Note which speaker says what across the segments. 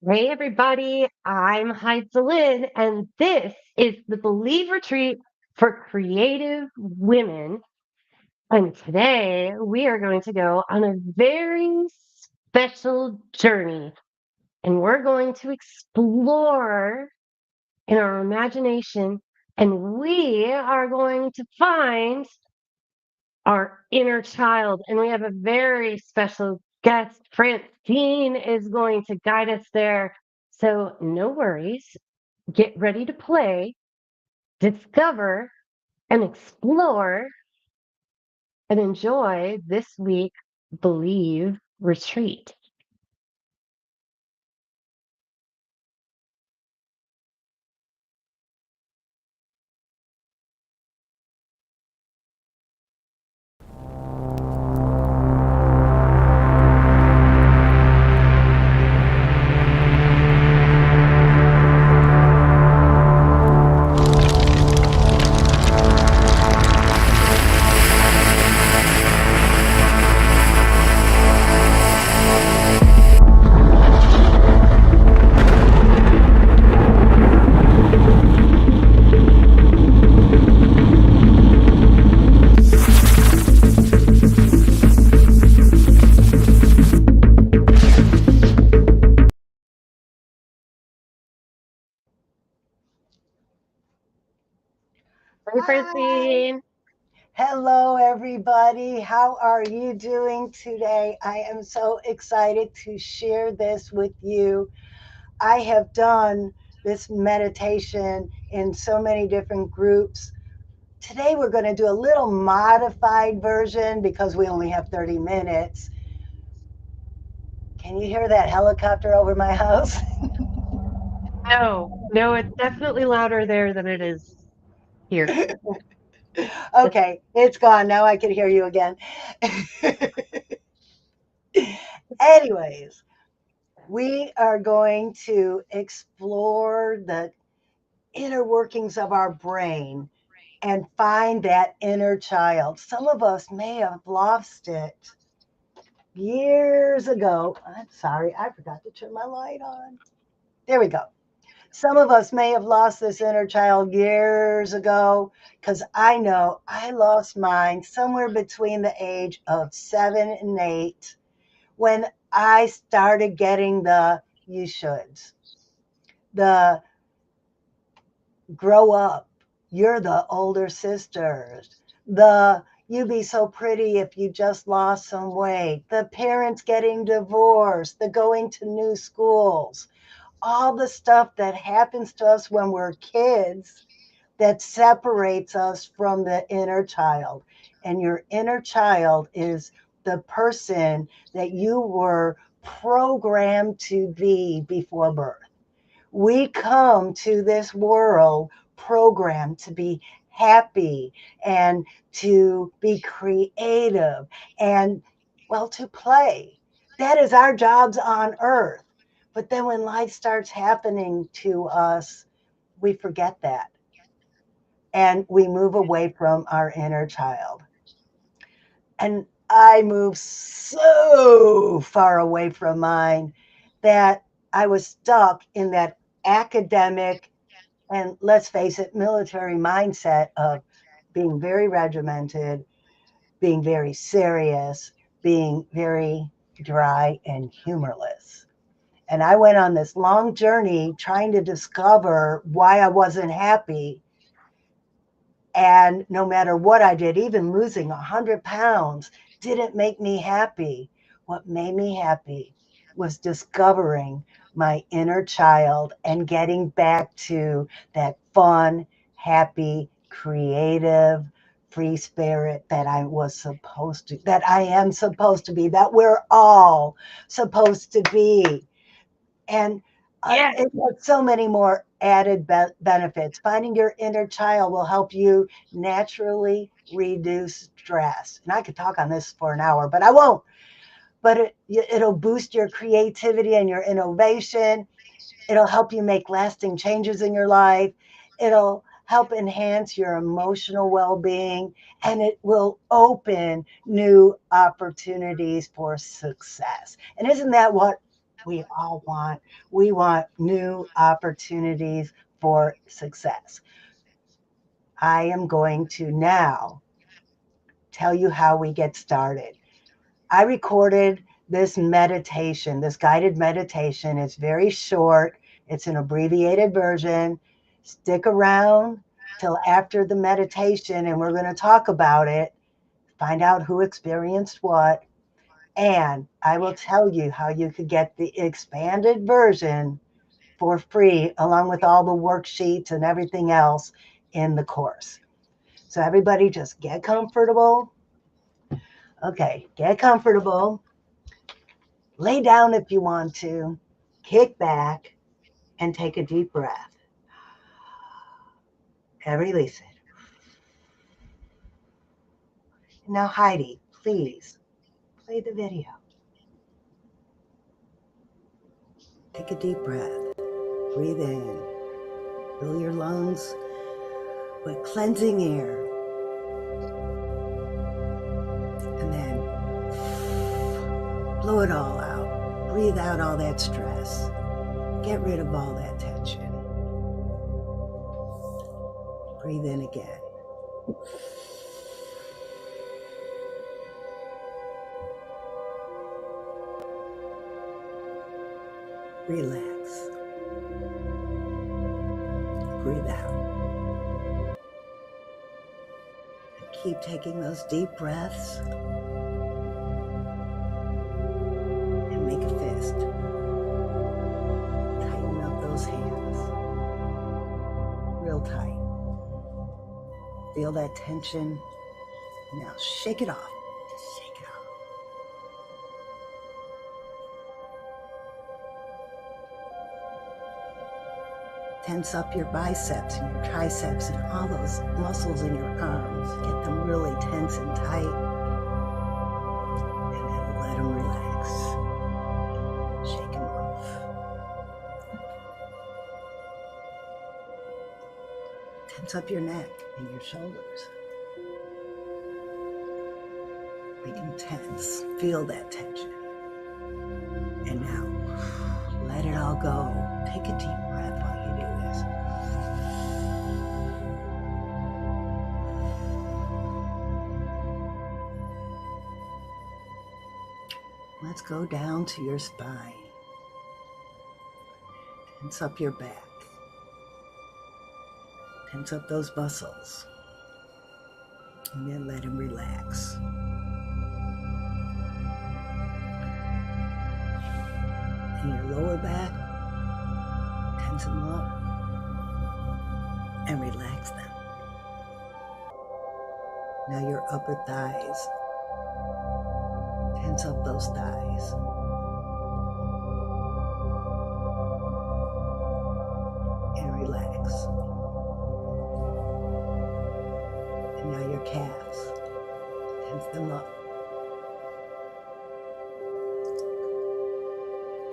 Speaker 1: Hey everybody, I'm Lynn, and this is the Believe Retreat for Creative Women. And today we are going to go on a very special journey, and we're going to explore in our imagination, and we are going to find our inner child. And we have a very special guest. Francine is going to guide us there. So, no worries. Get ready to play, discover, and explore and enjoy this week Believe Retreat. Hey,
Speaker 2: Hi.
Speaker 1: Francine.
Speaker 2: Hello, everybody. How are you doing today? I am so excited to share this with you. I have done this meditation in so many different groups. Today, we're going to do a little modified version because we only have 30 minutes. Can you hear that helicopter over my house?
Speaker 1: No, no, it's definitely louder there than it is here.
Speaker 2: Okay, it's gone. Now I can hear you again. Anyways, we are going to explore the inner workings of our brain and find that inner child. Some of us may have lost it years ago. I'm sorry, I forgot to turn my light on. There we go. Some of us may have lost this inner child years ago because I know I lost mine somewhere between the age of 7 and 8 when I started getting the you shoulds, the grow up. You're the older sisters. The you be so pretty if you just lost some weight. The parents getting divorced. The going to new schools. All the stuff that happens to us when we're kids that separates us from the inner child. And your inner child is the person that you were programmed to be before birth. We come to this world programmed to be happy and to be creative and, well, to play. That is our jobs on earth. But then when life starts happening to us, we forget that and we move away from our inner child. And I moved so far away from mine that I was stuck in that academic and, let's face it, military mindset of being very regimented, being very serious, being very dry and humorless. And I went on this long journey trying to discover why I wasn't happy. And no matter what I did, even losing 100 pounds didn't make me happy. What made me happy was discovering my inner child and getting back to that fun, happy, creative, free spirit that I was supposed to, that I am supposed to be, that we're all supposed to be. And
Speaker 1: Yeah.
Speaker 2: it has so many more added benefits. Finding your inner child will help you naturally reduce stress. And I could talk on this for an hour, but I won't. But it'll boost your creativity and your innovation. It'll help you make lasting changes in your life. It'll help enhance your emotional well being, and it will open new opportunities for success. And isn't that what We all want. We want new opportunities for success. I am going to now tell you how we get started. I recorded this meditation, this guided meditation. It's very short, it's an abbreviated version. Stick around till after the meditation, and we're going to talk about it, find out who experienced what, and I will tell you how you could get the expanded version for free, along with all the worksheets and everything else in the course. So, everybody, just get comfortable. Okay, get comfortable. Lay down if you want to, kick back, and take a deep breath. And release it. Now, Heidi, please play the video. Take a deep breath. Breathe in. Fill your lungs with cleansing air. And then blow it all out. Breathe out all that stress. Get rid of all that tension. Breathe in again. Relax. Breathe out. And keep taking those deep breaths. And make a fist. Tighten up those hands. Real tight. Feel that tension. Now shake it off. Just shake it off. Tense up your biceps and your triceps and all those muscles in your arms. Get them really tense and tight. And then let them relax. Shake them off. Tense up your neck and your shoulders. Make them tense. Feel that tension. And now, let it all go. Take a deep breath while you do this. Let's go down to your spine. Tense up your back. Tense up those muscles. And then let them relax. And your lower back, tense them up and relax them. Now your upper thighs, tense up those thighs. And relax. And now your calves, tense them up.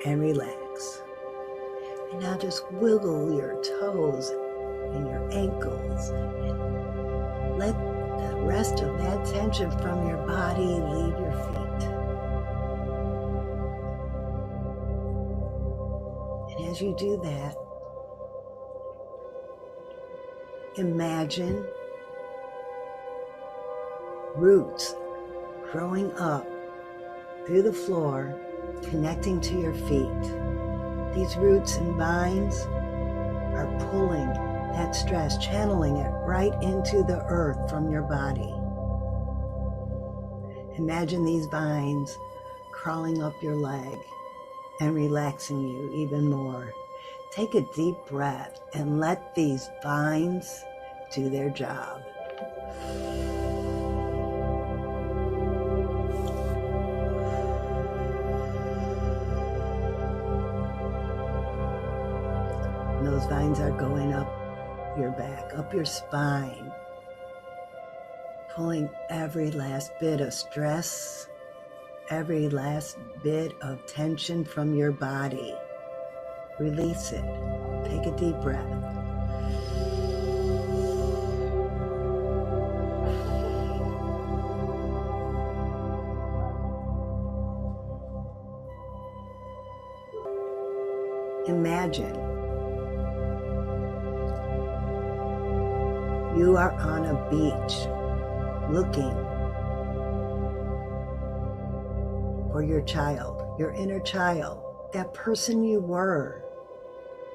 Speaker 2: And relax. And now just wiggle your toes and your ankles and let the rest of that tension from your body leave your feet. And as you do that, imagine roots growing up through the floor, connecting to your feet. These roots and vines are pulling that stress, channeling it right into the earth from your body. Imagine these vines crawling up your leg and relaxing you even more. Take a deep breath and let these vines do their job. And those vines are going up your back, up your spine, pulling every last bit of stress, every last bit of tension from your body. Release it. Take a deep breath. Imagine you are on a beach looking for your child, your inner child, that person you were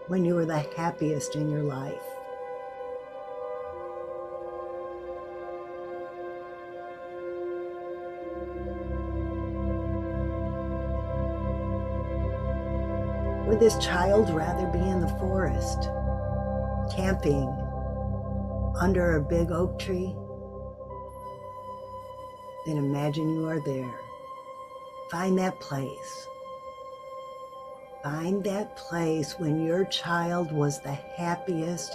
Speaker 2: when you were the happiest in your life. Would this child rather be in the forest, camping under a big oak tree? Then imagine you are there. Find that place. Find that place when your child was the happiest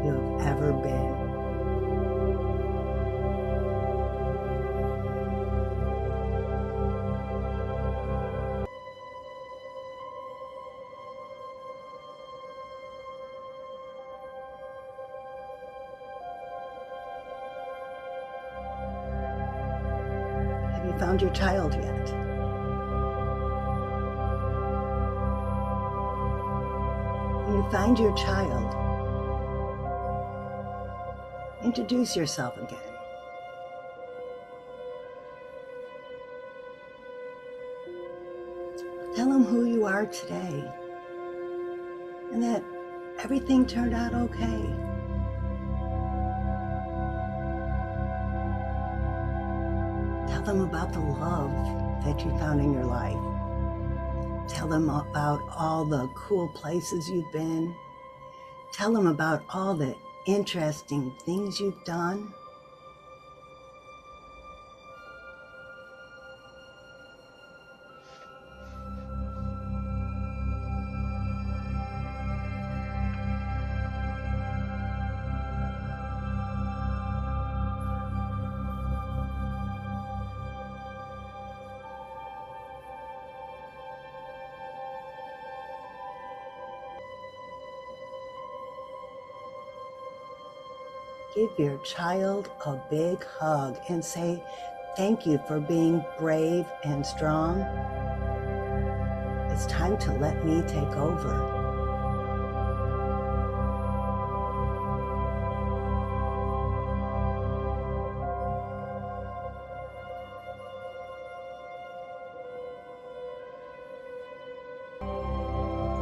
Speaker 2: you have ever been. Have you found your child yet? When you find your child, introduce yourself again. Tell them who you are today and that everything turned out okay. Tell them about the love that you found in your life. Tell them about all the cool places you've been. Tell them about all the interesting things you've done. Give your child a big hug and say, thank you for being brave and strong. It's time to let me take over.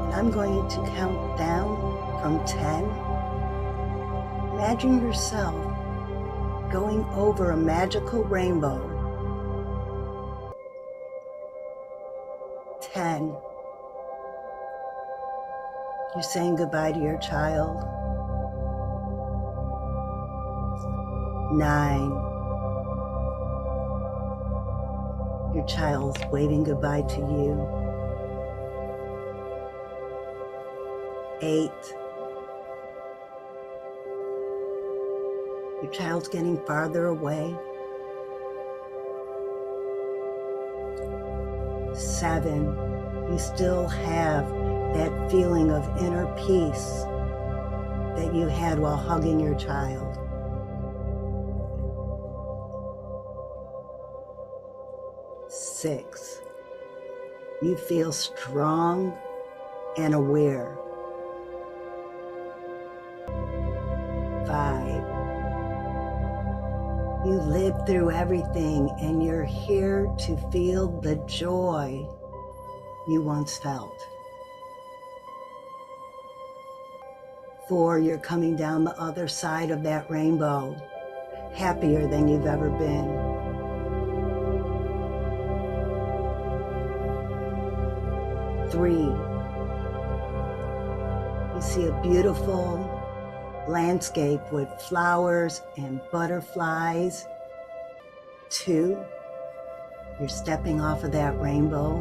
Speaker 2: And I'm going to count down from 10. Imagine yourself going over a magical rainbow. 10. You're saying goodbye to your child. 9. Your child's waving goodbye to you. 8. Your child's getting farther away. 7. You still have that feeling of inner peace that you had while hugging your child. 6. You feel strong and aware. 5. You lived through everything and you're here to feel the joy you once felt. 4, you're coming down the other side of that rainbow, happier than you've ever been. 3, you see a beautiful landscape with flowers and butterflies. 2, you're stepping off of that rainbow.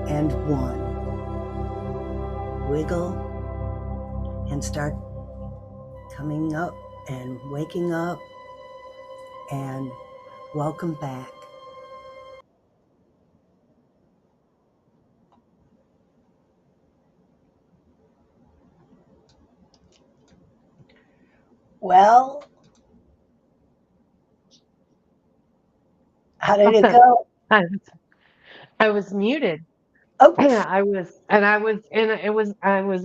Speaker 2: And 1, wiggle and start coming up and waking up, and welcome back. Well, how did it go?
Speaker 1: I was muted.
Speaker 2: Oops.
Speaker 1: I was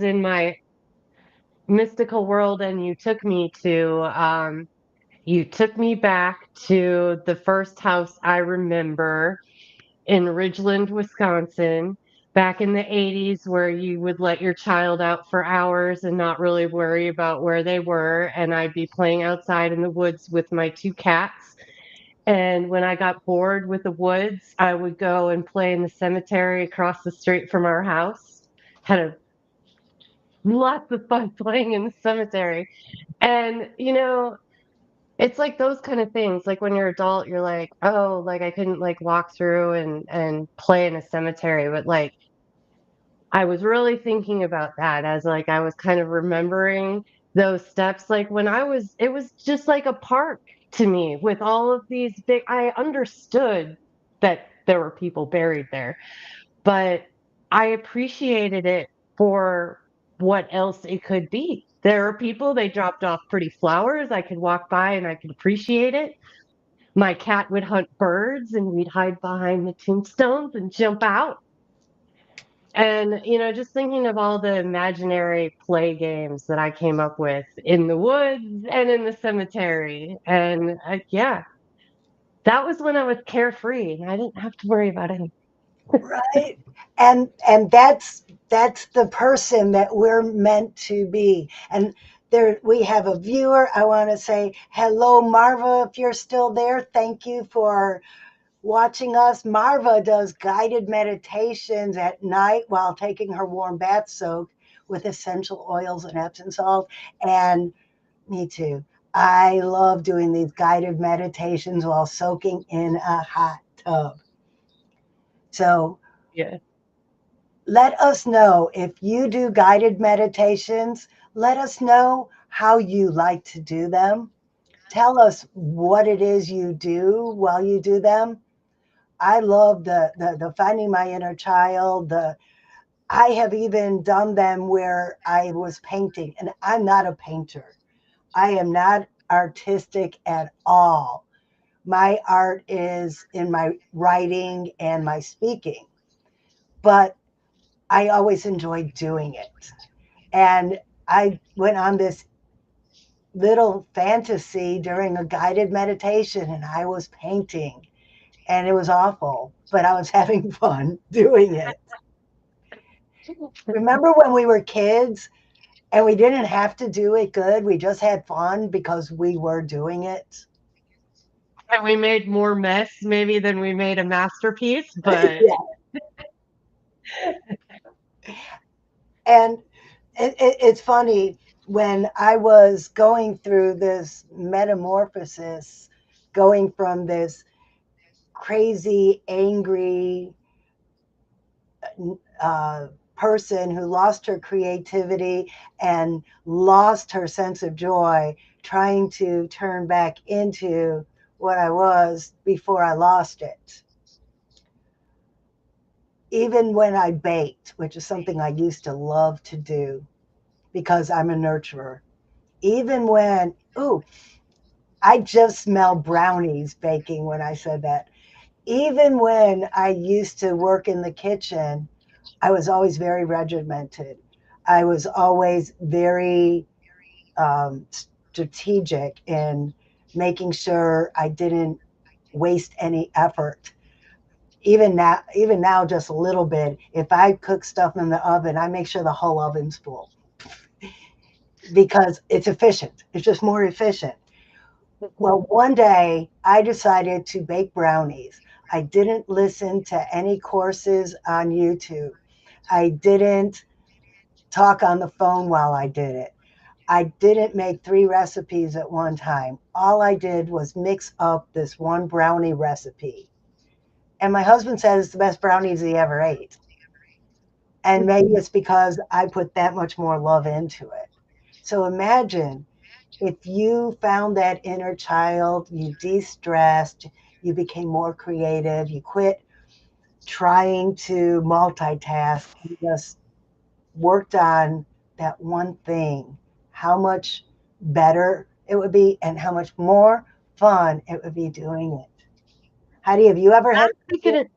Speaker 1: in my mystical world, and you took me back to the first house I remember in Ridgeland, Wisconsin, back in the 80s, where you would let your child out for hours and not really worry about where they were. And I'd be playing outside in the woods with my two cats. And when I got bored with the woods, I would go and play in the cemetery across the street from our house. Had a lots of fun playing in the cemetery. And, it's like those kind of things. Like when you're adult, you're like, oh, like I couldn't like walk through and play in a cemetery, but like I was really thinking about that as like I was kind of remembering those steps. Like when it was just like a park to me with all of these big. I understood that there were people buried there, but I appreciated it for what else it could be. There are people, they dropped off pretty flowers. I could walk by and I could appreciate it. My cat would hunt birds and we'd hide behind the tombstones and jump out. And, just thinking of all the imaginary play games that I came up with in the woods and in the cemetery. And yeah, that was when I was carefree and I didn't have to worry about anything.
Speaker 2: Right. And that's the person that we're meant to be. And there we have a viewer. I want to say hello, Marva, if you're still there. Thank you for watching us. Marva does guided meditations at night while taking her warm bath soak with essential oils and Epsom salt. And me too. I love doing these guided meditations while soaking in a hot tub. So
Speaker 1: Yeah.
Speaker 2: let us know if you do guided meditations. Let us know how you like to do them. Tell us what it is you do while you do them. I love the finding my inner child. I have even done them where I was painting, and I'm not a painter. I am not artistic at all. My art is in my writing and my speaking, but I always enjoyed doing it. And I went on this little fantasy during a guided meditation and I was painting and it was awful, but I was having fun doing it. Remember when we were kids and we didn't have to do it good? We just had fun because we were doing it.
Speaker 1: And we made more mess maybe than we made a masterpiece, but
Speaker 2: Yeah. And it's funny when I was going through this metamorphosis, going from this crazy, angry uh, person who lost her creativity and lost her sense of joy, trying to turn back into what I was before I lost it. Even when I baked, which is something I used to love to do because I'm a nurturer, even when, ooh, I just smell brownies baking when I said that. Even when I used to work in the kitchen, I was always very regimented. I was always very strategic in making sure I didn't waste any effort. Even now, just a little bit. If I cook stuff in the oven, I make sure the whole oven's full because it's efficient. It's just more efficient. Well, one day I decided to bake brownies. I didn't listen to any courses on YouTube. I didn't talk on the phone while I did it. I didn't make three recipes at one time. All I did was mix up this one brownie recipe. And my husband said it's the best brownies he ever ate. And maybe it's because I put that much more love into it. So imagine if you found that inner child, you de stressed, you became more creative, you quit trying to multitask, you just worked on that one thing, how much better it would be and how much more fun it would be doing it. Heidi, have you ever had
Speaker 1: I'm thinking it,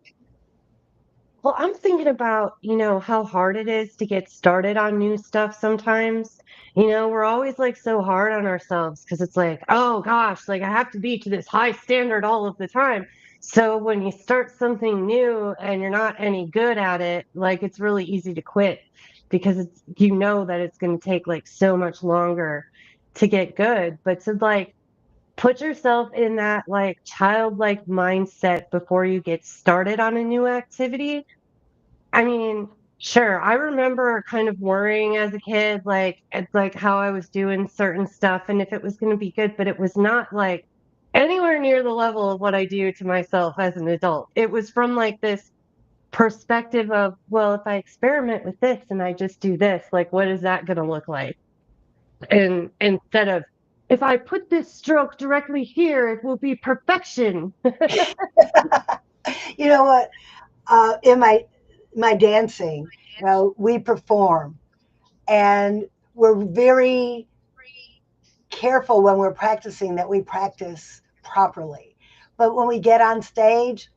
Speaker 1: Well, I'm thinking about, how hard it is to get started on new stuff sometimes. We're always like so hard on ourselves because it's like, oh gosh, like I have to be to this high standard all of the time. So when you start something new and you're not any good at it, like it's really easy to quit because you know that it's going to take like so much longer to get good. But to like put yourself in that like childlike mindset before you get started on a new activity. I mean, sure. I remember kind of worrying as a kid, like it's like how I was doing certain stuff and if it was going to be good, but it was not like anywhere near the level of what I do to myself as an adult. It was from like this perspective of, well, if I experiment with this and I just do this, like what is that going to look like? And instead of if I put this stroke directly here, it will be perfection.
Speaker 2: You know what? In my dancing, we perform, and we're very careful when we're practicing that we practice properly. But when we get on stage,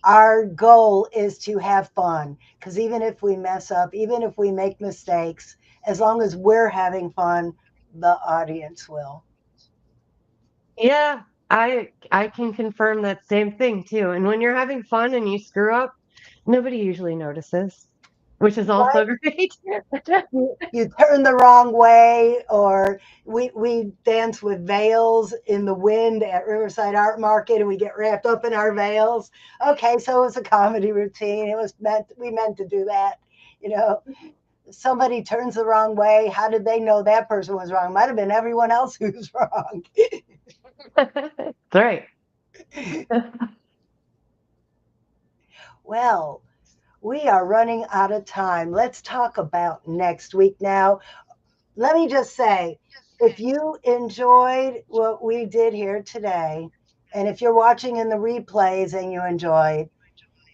Speaker 2: our goal is to have fun, because even if we mess up, even if we make mistakes, as long as we're having fun, the audience will.
Speaker 1: Yeah, I can confirm that same thing too. And when you're having fun and you screw up, nobody usually notices, which is also great.
Speaker 2: You turn the wrong way, or we dance with veils in the wind at Riverside Art Market, and we get wrapped up in our veils. Okay, so it's a comedy routine. It was meant we meant to do that. You know, somebody turns the wrong way. How did they know that person was wrong? Might have been everyone else who's wrong.
Speaker 1: That's right.
Speaker 2: Well, we are running out of time. Let's talk about next week now. Let me just say, if you enjoyed what we did here today, and if you're watching in the replays and you enjoyed,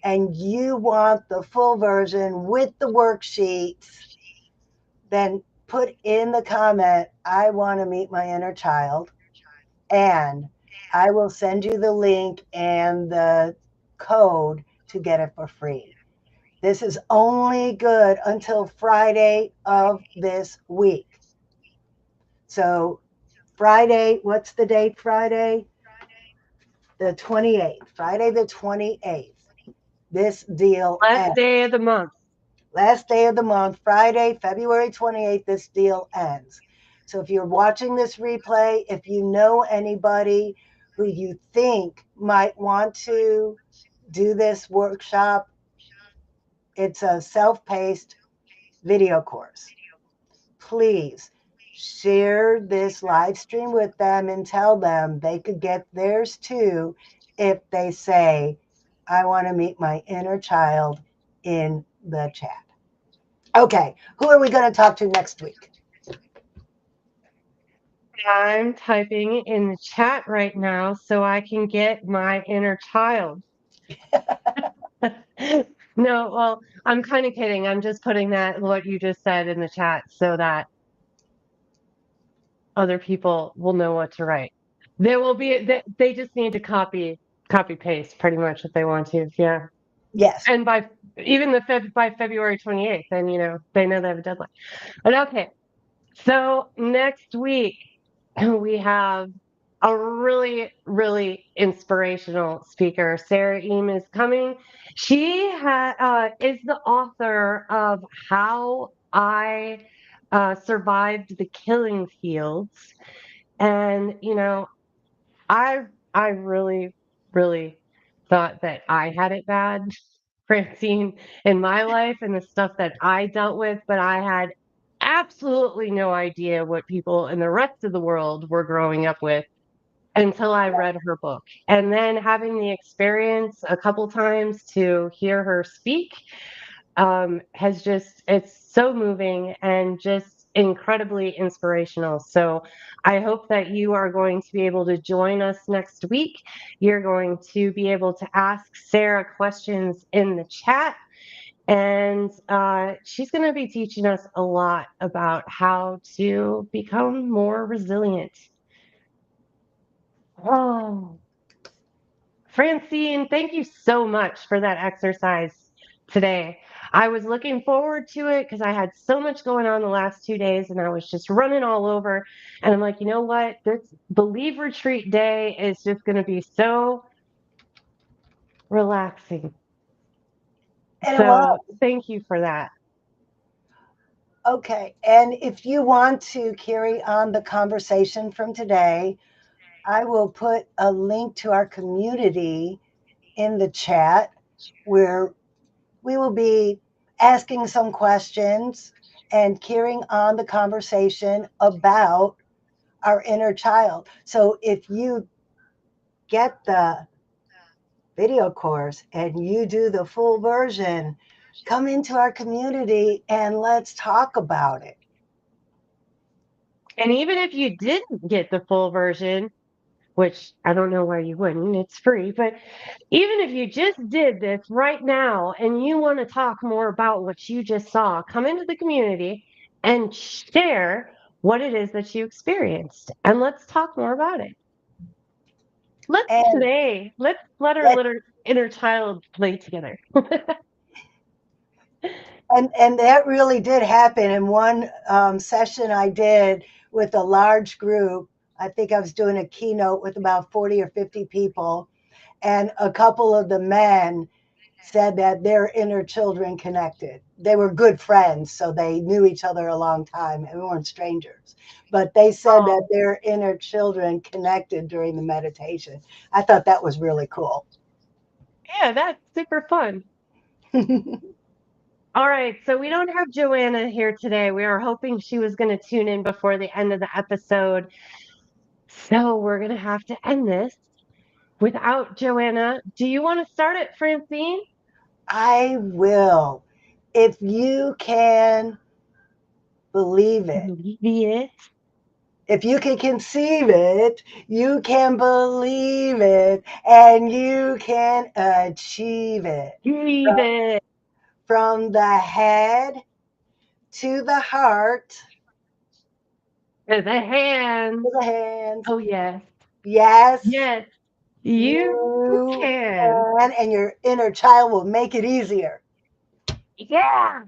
Speaker 2: and you want the full version with the worksheets, then put in the comment, I want to meet my inner child, and I will send you the link and the code to get it for free. This is only good until Friday of this week. So Friday, what's the date Friday? The 28th. Friday the 28th. This deal
Speaker 1: Last
Speaker 2: ends.
Speaker 1: day of the month.
Speaker 2: Last day of the month, Friday, February 28th, this deal ends. So if you're watching this replay, if you know anybody who you think might want to do this workshop, it's a self paced video course. Please share this live stream with them and tell them they could get theirs too if they say, I want to meet my inner child in the chat. Okay, who are we going to talk to next week?
Speaker 1: I'm typing in the chat right now so I can get my inner child. No, well, I'm kind of kidding. I'm just putting that what you just said in the chat so that other people will know what to write. There will be they just need to copy paste pretty much if they want to. Yeah.
Speaker 2: Yes.
Speaker 1: And by even by February 28th, then they know they have a deadline. But okay. So next week we have a really, really inspirational speaker. Sarah Eam is coming. She is the author of How I Survived the Killing Fields. And, I I really, really thought that I had it bad, Francine, in my life and the stuff that I dealt with, but I had absolutely no idea what people in the rest of the world were growing up with until I read her book. And then having the experience a couple times to hear her speak has it's so moving and just incredibly inspirational. So I hope that you are going to be able to join us next week. You're going to be able to ask Sarah questions in the chat. And she's going to be teaching us a lot about how to become more resilient. Oh, Francine, thank you so much for that exercise. today. I was looking forward to it because I had so much going on the last 2 days and I was just running all over. And I'm like, you know what? This Believe Retreat Day is just going to be so relaxing.
Speaker 2: And it was.
Speaker 1: So thank you for that.
Speaker 2: Okay. And if you want to carry on the conversation from today, I will put a link to our community in the chat where we will be asking some questions and carrying on the conversation about our inner child. So if you get the video course and you do the full version, come into our community and let's talk about it.
Speaker 1: And even if you didn't get the full version, which I don't know why you wouldn't, it's free, but even if you just did this right now and you want to talk more about what you just saw, come into the community and share what it is that you experienced. And let's talk more about it. Let's
Speaker 2: And
Speaker 1: play. Let's let our
Speaker 2: let
Speaker 1: little inner child play together.
Speaker 2: and that really did happen in one session I did with a large group. I think I was doing a keynote with about 40 or 50 people, and a couple of the men said that their inner children connected. They were good friends, so they knew each other a long time and weren't strangers. But they said that
Speaker 1: Oh,
Speaker 2: their inner children connected during the meditation. I thought that was really cool.
Speaker 1: yeah, that's super fun. All right, so we don't have Joanna here today. We are hoping she was going to tune in before the end of the episode. So we're going to have to end this without Joanna. Do you want to start it, Francine?
Speaker 2: I will. If you can believe it,
Speaker 1: Believe it.
Speaker 2: if you can conceive it, you can believe it, and you can achieve it.
Speaker 1: Believe it.
Speaker 2: From the head to the heart
Speaker 1: To the hands.
Speaker 2: to the hands.
Speaker 1: Oh, yes.
Speaker 2: Yes,
Speaker 1: Yes, you
Speaker 2: you
Speaker 1: can.
Speaker 2: can, and your inner child will make it easier.
Speaker 1: Yeah.